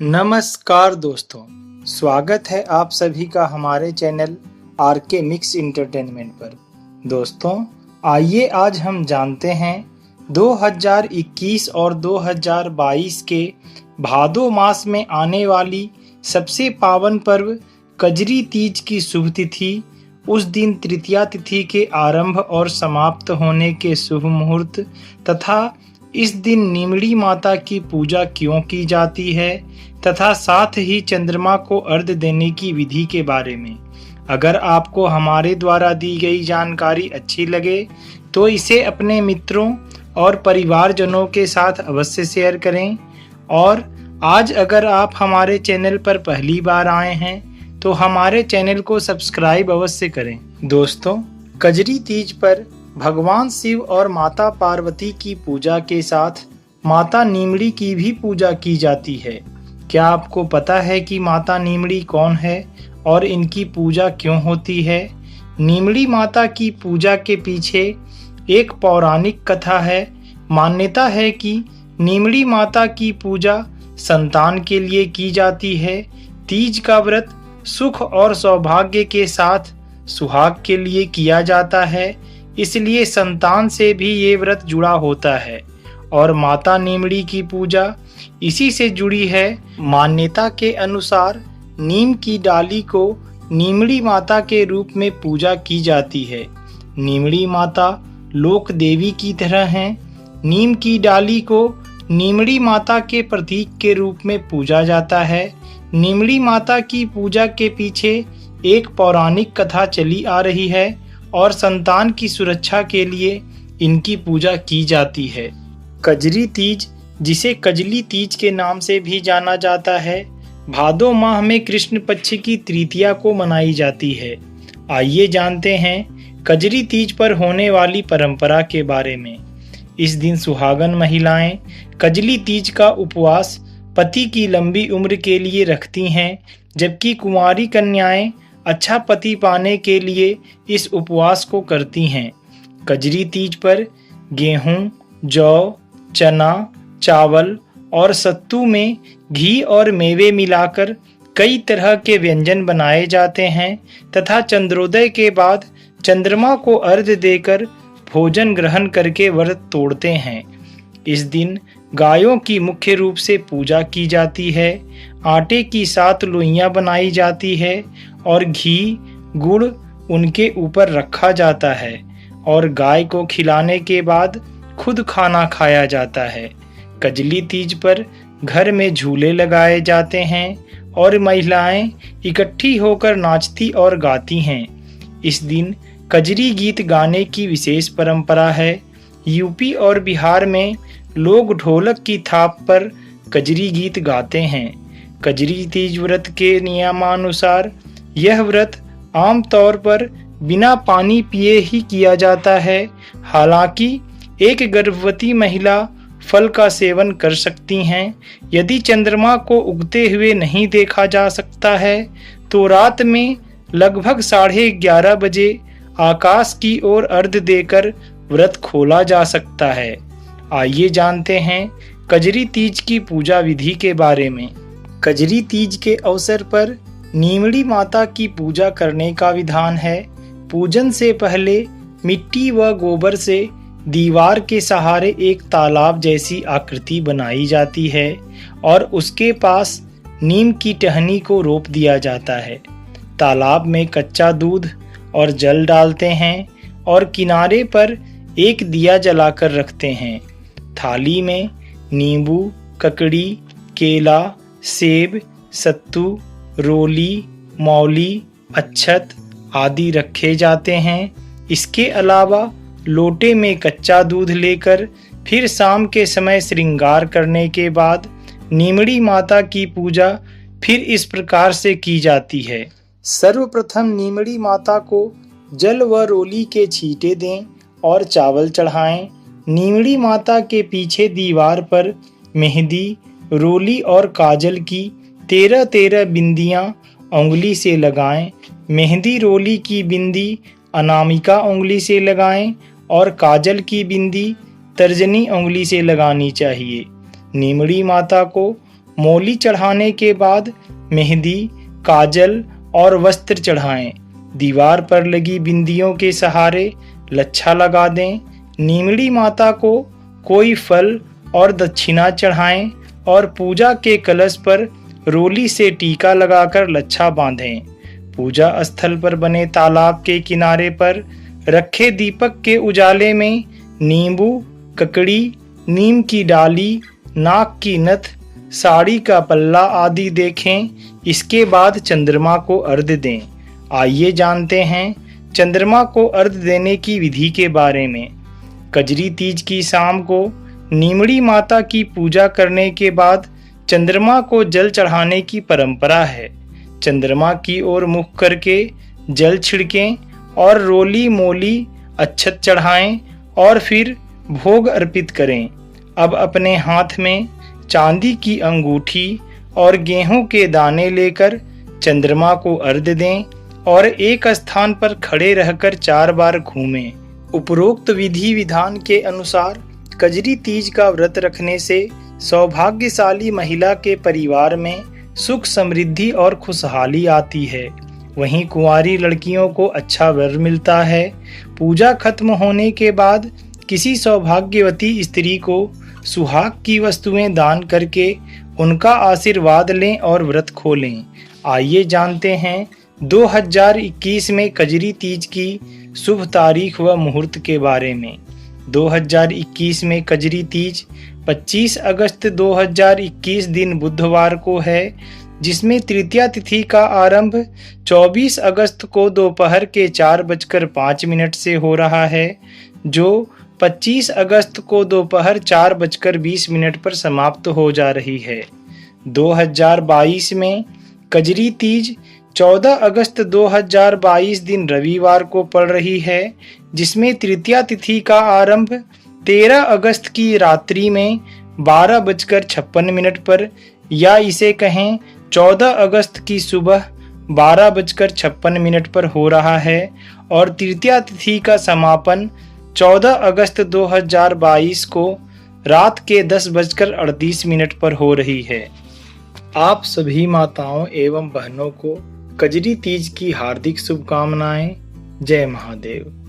नमस्कार दोस्तों, स्वागत है आप सभी का हमारे चैनल आरके मिक्स इंटरटेनमेंट पर। दोस्तों, आइए आज हम जानते हैं 2021 और 2022 के भादो मास में आने वाली सबसे पावन पर्व कजरी तीज की शुभ तिथि, उस दिन तृतीया तिथि के आरंभ और समाप्त होने के शुभ मुहूर्त तथा इस दिन नीमड़ी माता की पूजा क्यों की जाती है तथा साथ ही चंद्रमा को अर्घ्य देने की विधि के बारे में। अगर आपको हमारे द्वारा दी गई जानकारी अच्छी लगे तो इसे अपने मित्रों और परिवारजनों के साथ अवश्य शेयर करें। और आज अगर आप हमारे चैनल पर पहली बार आए हैं तो हमारे चैनल को सब्सक्राइब अवश्य करें। दोस्तों, कजरी तीज पर भगवान शिव और माता पार्वती की पूजा के साथ माता नीमड़ी की भी पूजा की जाती है। क्या आपको पता है कि माता नीमड़ी कौन है और इनकी पूजा क्यों होती है? नीमड़ी माता की पूजा के पीछे एक पौराणिक कथा है। मान्यता है कि नीमड़ी माता की पूजा संतान के लिए की जाती है। तीज का व्रत सुख और सौभाग्य के साथ सुहाग के लिए किया जाता है, इसलिए संतान से भी ये व्रत जुड़ा होता है और माता नीमड़ी की पूजा इसी से जुड़ी है। मान्यता के अनुसार नीम की डाली को नीमड़ी माता के रूप में पूजा की जाती है। नीमड़ी माता लोक देवी की तरह हैं। नीम की डाली को नीमड़ी माता के प्रतीक के रूप में पूजा जाता है। नीमड़ी माता की पूजा के पीछे एक पौराणिक कथा चली आ रही है और संतान की सुरक्षा के लिए इनकी पूजा की जाती है। कजरी तीज, जिसे कजली तीज के नाम से भी जाना जाता है, भादो माह में कृष्ण पक्ष की तृतीया को मनाई जाती है। आइए जानते हैं कजरी तीज पर होने वाली परंपरा के बारे में। इस दिन सुहागन महिलाएं कजली तीज का उपवास पति की लंबी उम्र के लिए रखती हैं, जबकि कुंवारी कन्याएं अच्छा पति पाने के लिए इस उपवास को करती हैं। कजरी तीज पर गेहूं, जौ, चना, चावल और सत्तू में घी और मेवे मिलाकर कई तरह के व्यंजन बनाए जाते हैं तथा चंद्रोदय के बाद चंद्रमा को अर्घ्य देकर भोजन ग्रहण करके व्रत तोड़ते हैं। इस दिन गायों की मुख्य रूप से पूजा की जाती है। आटे की 7 लोइयां बनाई जाती है और घी, गुड़ उनके ऊपर रखा जाता है और गाय को खिलाने के बाद खुद खाना खाया जाता है। कजली तीज पर घर में झूले लगाए जाते हैं और महिलाएं इकट्ठी होकर नाचती और गाती हैं। इस दिन कजरी गीत गाने की विशेष परंपरा है। यूपी और बिहार में लोग ढोलक की थाप पर कजरी गीत गाते हैं। कजरी तीज व्रत के नियमानुसार यह व्रत आम तौर पर बिना पानी पिए ही किया जाता है। हालांकि एक गर्भवती महिला फल का सेवन कर सकती हैं। यदि चंद्रमा को उगते हुए नहीं देखा जा सकता है तो रात में लगभग 11:30 बजे आकाश की ओर अर्घ्य देकर व्रत खोला जा सकता है। आइए जानते हैं कजरी तीज की पूजा विधि के बारे में। कजरी तीज के अवसर पर नीमड़ी माता की पूजा करने का विधान है। पूजन से पहले मिट्टी व गोबर से दीवार के सहारे एक तालाब जैसी आकृति बनाई जाती है और उसके पास नीम की टहनी को रोप दिया जाता है। तालाब में कच्चा दूध और जल डालते हैं और किनारे पर एक दिया जलाकर रखते हैं। थाली में नींबू, ककड़ी, केला, सेब, सत्तू, रोली, मौली, अक्षत आदि रखे जाते हैं। इसके अलावा लोटे में कच्चा दूध लेकर फिर शाम के समय श्रृंगार करने के बाद नीमड़ी माता की पूजा फिर इस प्रकार से की जाती है। सर्वप्रथम नीमड़ी माता को जल व रोली के छींटे दें और चावल चढ़ाएं। नीमड़ी माता के पीछे दीवार पर मेहंदी, रोली और काजल की 13 बिंदियां उंगली से लगाएं। मेहंदी रोली की बिंदी अनामिका उंगली से लगाएं और काजल की बिंदी तर्जनी उंगली से लगानी चाहिए। नीमड़ी माता को मोली चढ़ाने के बाद मेहंदी, काजल और वस्त्र चढ़ाएं। दीवार पर लगी बिंदियों के सहारे लच्छा लगा दें। नीमड़ी माता को कोई फल और दक्षिणा चढ़ाएं और पूजा के कलश पर रोली से टीका लगाकर लच्छा बांधें। पूजा स्थल पर बने तालाब के किनारे पर रखे दीपक के उजाले में नींबू, ककड़ी, नीम की डाली, नाक की नथ, साड़ी का पल्ला आदि देखें। इसके बाद चंद्रमा को अर्घ्य दें। आइए जानते हैं चंद्रमा को अर्घ्य देने की विधि के बारे में। कजरी तीज की शाम को नीमड़ी माता की पूजा करने के बाद चंद्रमा को जल चढ़ाने की परंपरा है। चंद्रमा की ओर मुख करके जल छिड़कें और रोली, मोली, अक्षत चढ़ाएं और फिर भोग अर्पित करें। अब अपने हाथ में चांदी की अंगूठी और गेहूं के दाने लेकर चंद्रमा को अर्घ्य दें और एक स्थान पर खड़े रहकर 4 बार घूमें। उपरोक्त विधि विधान के अनुसार कजरी तीज का व्रत रखने से सौभाग्यशाली महिला के परिवार में सुख, समृद्धि और खुशहाली आती है। वहीं कुंवारी लड़कियों को अच्छा वर मिलता है। पूजा खत्म होने के बाद किसी सौभाग्यवती स्त्री को सुहाग की वस्तुएं दान करके उनका आशीर्वाद लें और व्रत खोलें। आइए जानते हैं 2021 में कजरी तीज की शुभ तारीख व मुहूर्त के बारे में। 2021 में कजरी तीज 25 अगस्त 2021 दिन बुधवार को है, जिसमें तृतीया तिथि का आरंभ 24 अगस्त को दोपहर के 4:05 से हो रहा है, जो 25 अगस्त को दोपहर 4:20 पर समाप्त हो जा रही है। 2022 में कजरी तीज 14 अगस्त 2022 दिन रविवार को पड़ रही है, जिसमें तृतीया तिथि का आरंभ 13 अगस्त की रात्रि में 12:56 पर या इसे कहें 14 अगस्त की सुबह 12:56 पर हो रहा है और तृतीया तिथि का समापन 14 अगस्त 2022 को रात के 10:38 पर हो रही है। आप सभी माताओं एवं बहनों को कजरी तीज की हार्दिक शुभकामनाएं। जय महादेव।